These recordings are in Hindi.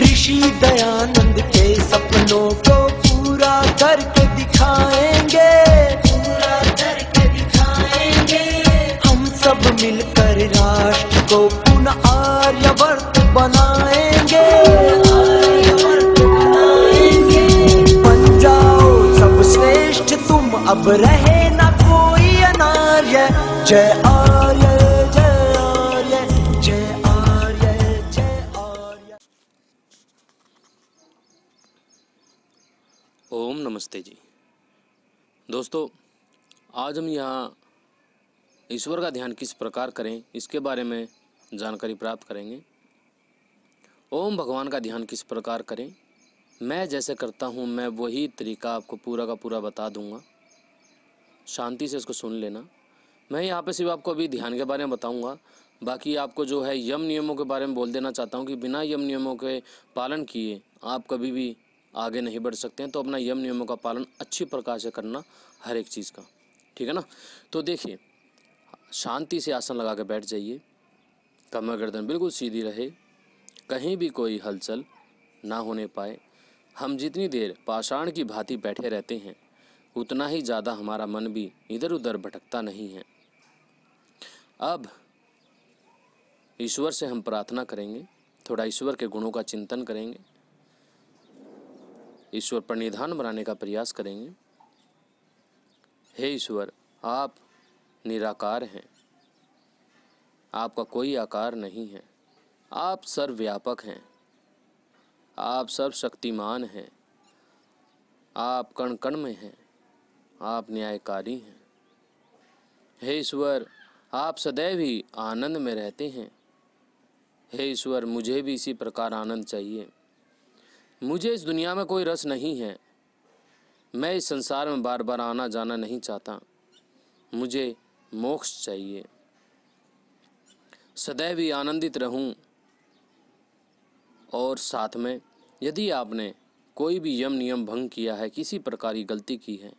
ऋषि दयानंद के सपनों को पूरा करके दिखाएंगे, पूरा करके दिखाएंगे। हम सब मिलकर राष्ट्र को पुनः आर्यवर्त बनाएंगे, आर्यवर्त बनाएंगे। बन जाओ सब श्रेष्ठ तुम, अब रहे ना कोई अनार्य। जय आर्य, जय आर्य, जय आर्य, जय आर्य। ओम नमस्ते जी। दोस्तों, आज हम यहाँ ईश्वर का ध्यान किस प्रकार करें इसके बारे में जानकारी प्राप्त करेंगे। ओम भगवान का ध्यान किस प्रकार करें, मैं जैसे करता हूँ मैं वही तरीका आपको पूरा का पूरा बता दूँगा। शांति से इसको सुन लेना। मैं यहाँ पे सिर्फ आपको अभी ध्यान के बारे में बताऊँगा, बाकी आपको जो है यम नियमों के बारे में बोल देना चाहता हूँ कि बिना यम नियमों के पालन किए आप कभी भी आगे नहीं बढ़ सकते हैं। तो अपना यम नियमों का पालन अच्छी प्रकार से करना हर एक चीज़ का, ठीक है ना। तो देखिए, शांति से आसन लगा के बैठ जाइए, कमर गर्दन बिल्कुल सीधी रहे, कहीं भी कोई हलचल ना होने पाए। हम जितनी देर पाषाण की भांति बैठे रहते हैं उतना ही ज़्यादा हमारा मन भी इधर उधर भटकता नहीं है। अब ईश्वर से हम प्रार्थना करेंगे, थोड़ा ईश्वर के गुणों का चिंतन करेंगे, ईश्वर पर निधान बनाने का प्रयास करेंगे। हे ईश्वर, आप निराकार हैं, आपका कोई आकार नहीं है, आप सर्वव्यापक हैं, आप सर्वशक्तिमान हैं, आप कण कण में हैं, आप न्यायकारी हैं। हे ईश्वर, आप सदैव ही आनंद में रहते हैं। हे ईश्वर, मुझे भी इसी प्रकार आनंद चाहिए। मुझे इस दुनिया में कोई रस नहीं है, मैं इस संसार में बार बार आना जाना नहीं चाहता, मुझे मोक्ष चाहिए। सदैव ही आनंदित रहूं। और साथ में यदि आपने कोई भी यम नियम भंग किया है, किसी प्रकार की गलती की है,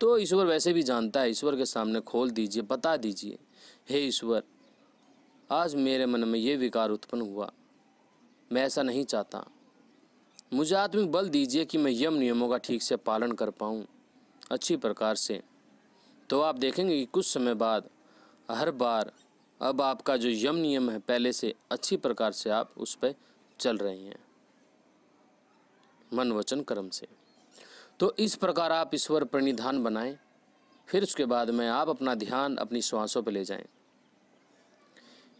तो ईश्वर वैसे भी जानता है। ईश्वर के सामने खोल दीजिए, बता दीजिए, हे ईश्वर, आज मेरे मन में ये विकार उत्पन्न हुआ, मैं ऐसा नहीं चाहता, मुझे आत्मिक बल दीजिए कि मैं यम नियमों का ठीक से पालन कर पाऊँ अच्छी प्रकार से। तो आप देखेंगे कि कुछ समय बाद हर बार अब आपका जो यम नियम है पहले से अच्छी प्रकार से आप उस पर चल रहे हैं, मन वचन कर्म से। तो इस प्रकार आप ईश्वर पर निधान बनाएं। फिर उसके बाद में आप अपना ध्यान अपनी श्वासों पे ले जाएं।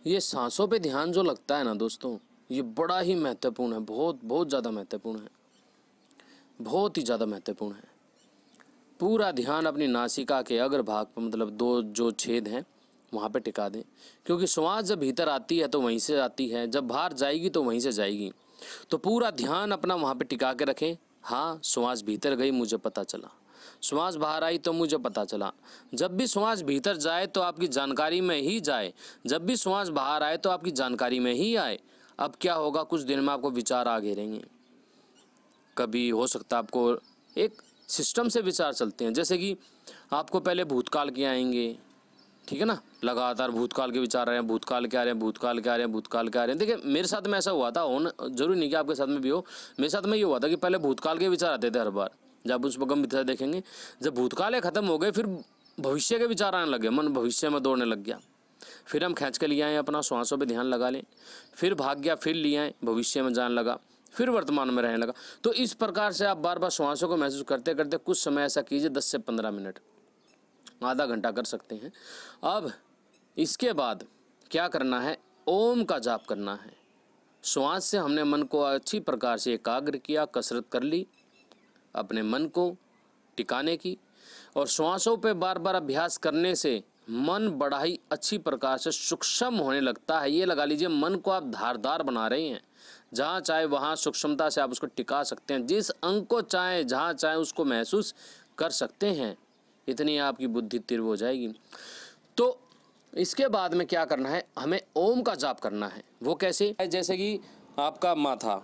ये सांसों पे ध्यान जो लगता है ना दोस्तों, ये बड़ा ही महत्वपूर्ण है, बहुत ज़्यादा महत्वपूर्ण है, बहुत ही ज़्यादा महत्वपूर्ण है। पूरा ध्यान अपनी नासिका के अग्रभाग पर, मतलब दो जो छेद हैं वहाँ पे टिका दें, क्योंकि श्वास जब भीतर आती है तो वहीं से आती है, जब बाहर जाएगी तो वहीं से जाएगी। तो पूरा ध्यान अपना वहाँ पे टिका के रखें। हाँ, श्वास भीतर गई मुझे पता चला, श्वास बाहर आई तो मुझे पता चला। जब भी श्वास भीतर जाए तो आपकी जानकारी में ही जाए, जब भी श्वास बाहर आए तो आपकी जानकारी में ही आए। अब क्या होगा, कुछ दिन में आपको विचार आ घेरेंगे। कभी हो सकता है आपको एक सिस्टम से विचार चलते हैं, जैसे कि आपको पहले भूतकाल के आएंगे, ठीक है ना, लगातार भूतकाल के विचार आ रहे हैं, भूतकाल के आ रहे हैं, भूतकाल के आ रहे हैं, भूतकाल के आ रहे हैं। देखिए, मेरे साथ में ऐसा हुआ था, जरूरी नहीं कि आपके साथ में भी हो, मेरे साथ में ये हुआ था कि पहले भूतकाल के विचार आते थे हर बार। जब उस गम विचार देखेंगे, जब भूतकाल खत्म हो गए फिर भविष्य के विचार आने लगे, मन भविष्य में दौड़ने लग गया। फिर हम खींच के लिए आए, अपना श्वासों पे ध्यान लगा लें, फिर भाग गया, फिर लिए आए, भविष्य में जाने लगा, फिर वर्तमान में रहने लगा। तो इस प्रकार से आप बार बार श्वासों को महसूस करते करते कुछ समय ऐसा कीजिए, 10 से 15 मिनट, आधा घंटा कर सकते हैं। अब इसके बाद क्या करना है, ओम का जाप करना है। श्वास से हमने मन को अच्छी प्रकार से एकाग्र किया, कसरत कर ली अपने मन को टिकाने की, और श्वासों पे बार बार अभ्यास करने से मन बड़ा ही अच्छी प्रकार से सूक्ष्म होने लगता है। ये लगा लीजिए, मन को आप धारदार बना रहे हैं, जहाँ चाहे वहाँ सूक्ष्मता से आप उसको टिका सकते हैं, जिस अंग को चाहे जहाँ चाहे उसको महसूस कर सकते हैं। इतनी आपकी बुद्धि तीव्र हो जाएगी। तो इसके बाद में क्या करना है, हमें ओम का जाप करना है। वो कैसे, जैसे कि आपका माथा,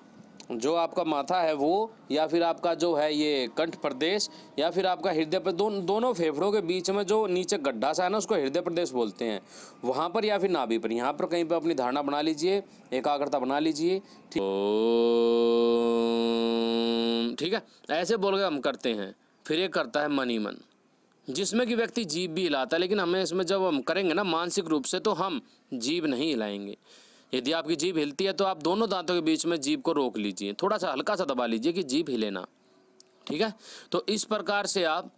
जो आपका माथा है वो, या फिर आपका जो है ये कंठ प्रदेश, या फिर आपका हृदय पर, दोनों फेफड़ों के बीच में जो नीचे गड्ढा सा है ना, उसको हृदय प्रदेश बोलते हैं, वहाँ पर या फिर नाभि पर, यहाँ पर कहीं पर अपनी धारणा बना लीजिए, एकाग्रता बना लीजिए। ठीक। ठीक है, ऐसे बोल के हम करते हैं। फिर एक करता है मन ही मन, जिसमें कि व्यक्ति जीभ भी हिलाता है, लेकिन हमें इसमें जब हम करेंगे ना मानसिक रूप से, तो हम जीभ नहीं हिलाएंगे। यदि आपकी जीभ हिलती है तो आप दोनों दांतों के बीच में जीभ को रोक लीजिए, थोड़ा सा हल्का सा दबा लीजिए कि जीभ हिले ना, ठीक है। तो इस प्रकार से आप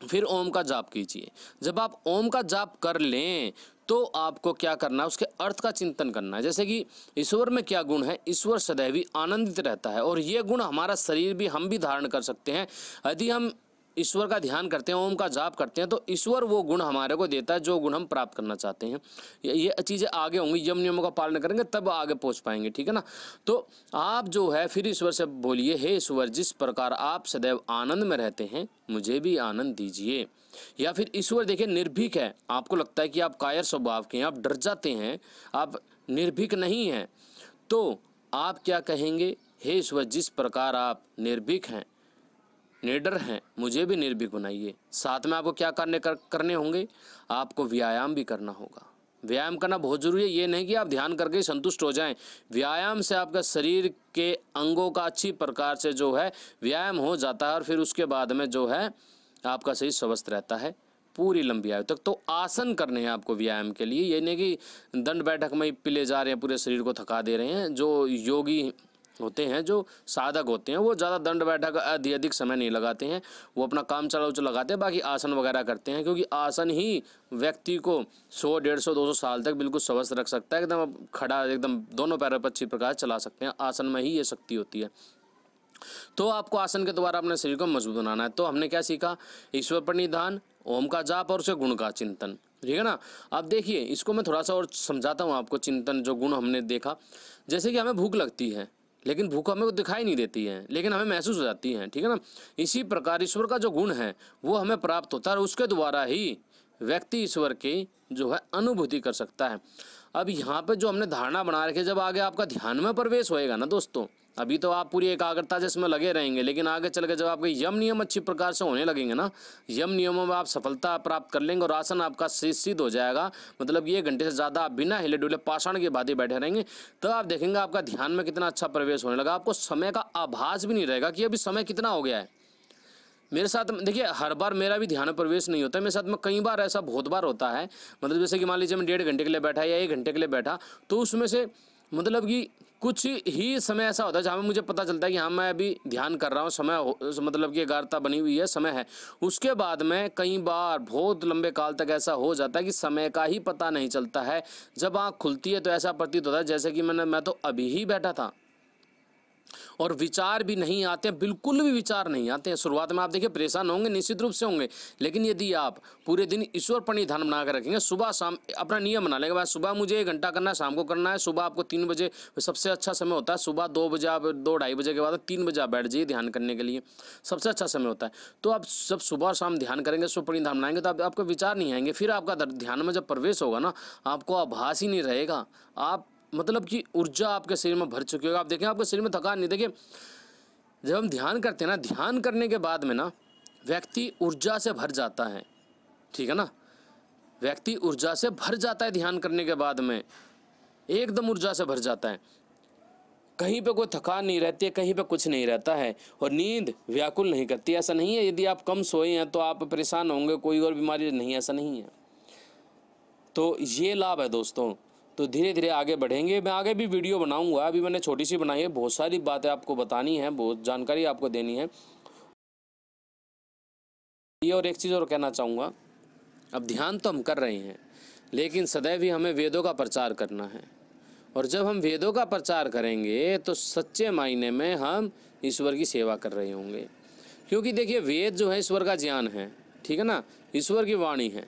फिर ओम का जाप कीजिए। जब आप ओम का जाप कर लें तो आपको क्या करना है, उसके अर्थ का चिंतन करना है। जैसे कि ईश्वर में क्या गुण है, ईश्वर सदैव ही आनंदित रहता है, और ये गुण हमारा शरीर भी, हम भी धारण कर सकते हैं। यदि हम ईश्वर का ध्यान करते हैं, ओम का जाप करते हैं, तो ईश्वर वो गुण हमारे को देता है जो गुण हम प्राप्त करना चाहते हैं। ये चीज़ें आगे होंगी, यम नियमों का पालन करेंगे तब आगे पहुंच पाएंगे, ठीक है ना। तो आप जो है फिर ईश्वर से बोलिए, हे ईश्वर, जिस प्रकार आप सदैव आनंद में रहते हैं, मुझे भी आनंद दीजिए। या फिर ईश्वर देखिए निर्भीक है, आपको लगता है कि आप कायर स्वभाव के हैं, आप डर जाते हैं, आप निर्भीक नहीं हैं, तो आप क्या कहेंगे, हे ईश्वर, जिस प्रकार आप निर्भीक हैं, निडर हैं, मुझे भी निर्भीक बनाइए। साथ में आपको क्या करने होंगे, आपको व्यायाम भी करना होगा। व्यायाम करना बहुत ज़रूरी है। ये नहीं कि आप ध्यान करके संतुष्ट हो जाएं, व्यायाम से आपका शरीर के अंगों का अच्छी प्रकार से जो है व्यायाम हो जाता है, और फिर उसके बाद में जो है आपका शरीर स्वस्थ रहता है पूरी लंबी आयु तक। तो आसन करने हैं आपको व्यायाम के लिए, ये नहीं कि दंड बैठक में ही पिले जा रहे हैं, पूरे शरीर को थका दे रहे हैं। जो योगी होते हैं, जो साधक होते हैं, वो ज़्यादा दंड बैठक अधिक समय नहीं लगाते हैं, वो अपना काम चलाओ लगाते हैं, बाकी आसन वगैरह करते हैं, क्योंकि आसन ही व्यक्ति को 100, 150, 200 साल तक बिल्कुल स्वस्थ रख सकता है, एकदम खड़ा, एकदम दोनों पैरों पर अच्छी प्रकार चला सकते हैं। आसन में ही ये शक्ति होती है। तो आपको आसन के द्वारा अपने शरीर को मजबूत बनाना है। तो हमने क्या सीखा, ईश्वर प्रणिधान, ओम का जाप और उसके गुण का चिंतन, ठीक है ना। अब देखिए इसको मैं थोड़ा सा और समझाता हूँ आपको, चिंतन जो गुण हमने देखा। जैसे कि हमें भूख लगती है, लेकिन भूख हमें को दिखाई नहीं देती है, लेकिन हमें महसूस हो जाती है, ठीक है ना। इसी प्रकार ईश्वर का जो गुण है वो हमें प्राप्त होता है, और उसके द्वारा ही व्यक्ति ईश्वर की जो है अनुभूति कर सकता है। अब यहाँ पे जो हमने धारणा बना रखी है, जब आगे आपका ध्यान में प्रवेश होएगा ना दोस्तों, अभी तो आप पूरी एकाग्रता से इसमें लगे रहेंगे, लेकिन आगे चल के जब आपके यम नियम अच्छी प्रकार से होने लगेंगे ना, यम नियमों में आप सफलता प्राप्त कर लेंगे और आसन आपका सिद्ध हो जाएगा, मतलब ये घंटे से ज़्यादा आप बिना हिले डुले पाषाण के भांति बैठे रहेंगे, तो आप देखेंगे आपका ध्यान में कितना अच्छा प्रवेश होने लगा। आपको समय का आभास भी नहीं रहेगा कि अभी समय कितना हो गया है। मेरे साथ देखिए हर बार मेरा भी ध्यान प्रवेश नहीं होता है, मेरे साथ में कई बार ऐसा बहुत बार होता है, मतलब जैसे कि मान लीजिए मैं 1.5 घंटे के लिए बैठा या 1 घंटे के लिए बैठा, तो उसमें से मतलब कि कुछ ही समय ऐसा होता है जहाँ में मुझे पता चलता है कि हाँ मैं अभी ध्यान कर रहा हूँ, समय मतलब कि एकाग्रता बनी हुई है, समय है। उसके बाद में कई बार बहुत लंबे काल तक ऐसा हो जाता है कि समय का ही पता नहीं चलता है। जब आँख खुलती है तो ऐसा प्रतीत होता है जैसे कि मैं तो अभी ही बैठा था, और विचार भी नहीं आते हैं, बिल्कुल भी विचार नहीं आते हैं। शुरुआत में आप देखिए परेशान होंगे, निश्चित रूप से होंगे, लेकिन यदि आप पूरे दिन ईश्वर प्रणिधान बना कर रखेंगे, सुबह शाम अपना नियम बना लेंगे, सुबह मुझे 1 घंटा करना है, शाम को करना है। सुबह आपको 3 बजे सबसे अच्छा समय होता है, सुबह 2 बजे आप 2-2:30 बजे के बाद 3 बजे आप बैठ जाइए ध्यान करने के लिए, सबसे अच्छा समय होता है। तो आप जब सुबह शाम ध्यान करेंगे, ईश्वर प्रणिधान बनाएंगे, तो आपको विचार नहीं आएंगे। फिर आपका ध्यान में जब प्रवेश होगा ना, आपको आभास ही नहीं रहेगा, आप मतलब कि ऊर्जा आपके शरीर में भर चुकी होगी। आप देखें आपके शरीर में थकान नहीं। देखिए जब हम ध्यान करते हैं ना, ध्यान करने के बाद में ना व्यक्ति ऊर्जा से भर जाता है, ठीक है ना, व्यक्ति ऊर्जा से भर जाता है। ध्यान करने के बाद में एकदम ऊर्जा से भर जाता है, कहीं पे कोई थकान नहीं रहती है, कहीं पे कुछ नहीं रहता है, और नींद व्याकुल नहीं करती। ऐसा नहीं है यदि आप कम सोए हैं तो आप परेशान होंगे, कोई और बीमारी नहीं, ऐसा नहीं है। तो ये लाभ है दोस्तों। तो धीरे धीरे आगे बढ़ेंगे, मैं आगे भी वीडियो बनाऊंगा, अभी मैंने छोटी सी बनाई है, बहुत सारी बातें आपको बतानी है, बहुत जानकारी आपको देनी है। ये और एक चीज़ और कहना चाहूँगा, अब ध्यान तो हम कर रहे हैं, लेकिन सदैव ही हमें वेदों का प्रचार करना है, और जब हम वेदों का प्रचार करेंगे तो सच्चे मायने में हम ईश्वर की सेवा कर रहे होंगे। क्योंकि देखिए वेद जो है ईश्वर का ज्ञान है, ठीक है ना, ईश्वर की वाणी है,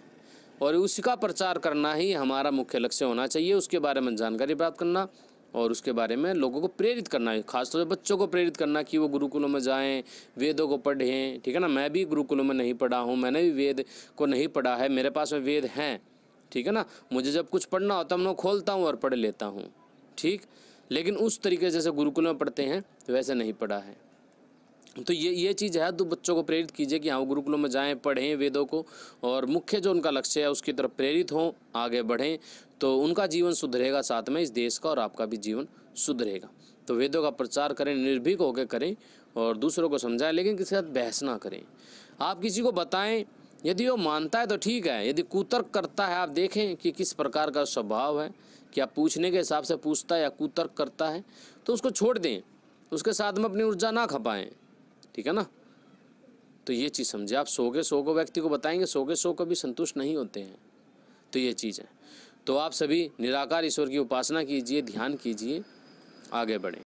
और उसका प्रचार करना ही हमारा मुख्य लक्ष्य होना चाहिए। उसके बारे में जानकारी प्राप्त करना और उसके बारे में लोगों को प्रेरित करना है, खासतौर से बच्चों को प्रेरित करना कि वो गुरुकुलों में जाएं, वेदों को पढ़ें, ठीक है ना। मैं भी गुरुकुलों में नहीं पढ़ा हूँ, मैंने भी वेद को नहीं पढ़ा है, मेरे पास में वेद हैं, ठीक है ना। मुझे जब कुछ पढ़ना होता है मैं खोलता हूँ और पढ़ लेता हूँ, ठीक, लेकिन उस तरीके से जैसे गुरुकुलों में पढ़ते हैं वैसे नहीं पढ़ा है। तो ये चीज़ है, तो बच्चों को प्रेरित कीजिए कि हाँ गुरुकुलों में जाएं, पढ़ें वेदों को, और मुख्य जो उनका लक्ष्य है उसकी तरफ प्रेरित हों, आगे बढ़ें, तो उनका जीवन सुधरेगा, साथ में इस देश का और आपका भी जीवन सुधरेगा। तो वेदों का प्रचार करें, निर्भीक होकर करें और दूसरों को समझाएं, लेकिन किसी के साथ बहस ना करें। आप किसी को बताएं, यदि वो मानता है तो ठीक है, यदि कुतर्क करता है आप देखें कि किस प्रकार का स्वभाव है, क्या पूछने के हिसाब से पूछता है या कुतर्क करता है, तो उसको छोड़ दें, उसके साथ में अपनी ऊर्जा ना खपाएं, ठीक है ना। तो ये चीज़ समझे आप। 100 के 100 को व्यक्ति को बताएंगे, 100 के 100 कभी संतुष्ट नहीं होते हैं। तो ये चीज़ है। तो आप सभी निराकार ईश्वर की उपासना कीजिए, ध्यान कीजिए, आगे बढ़ें।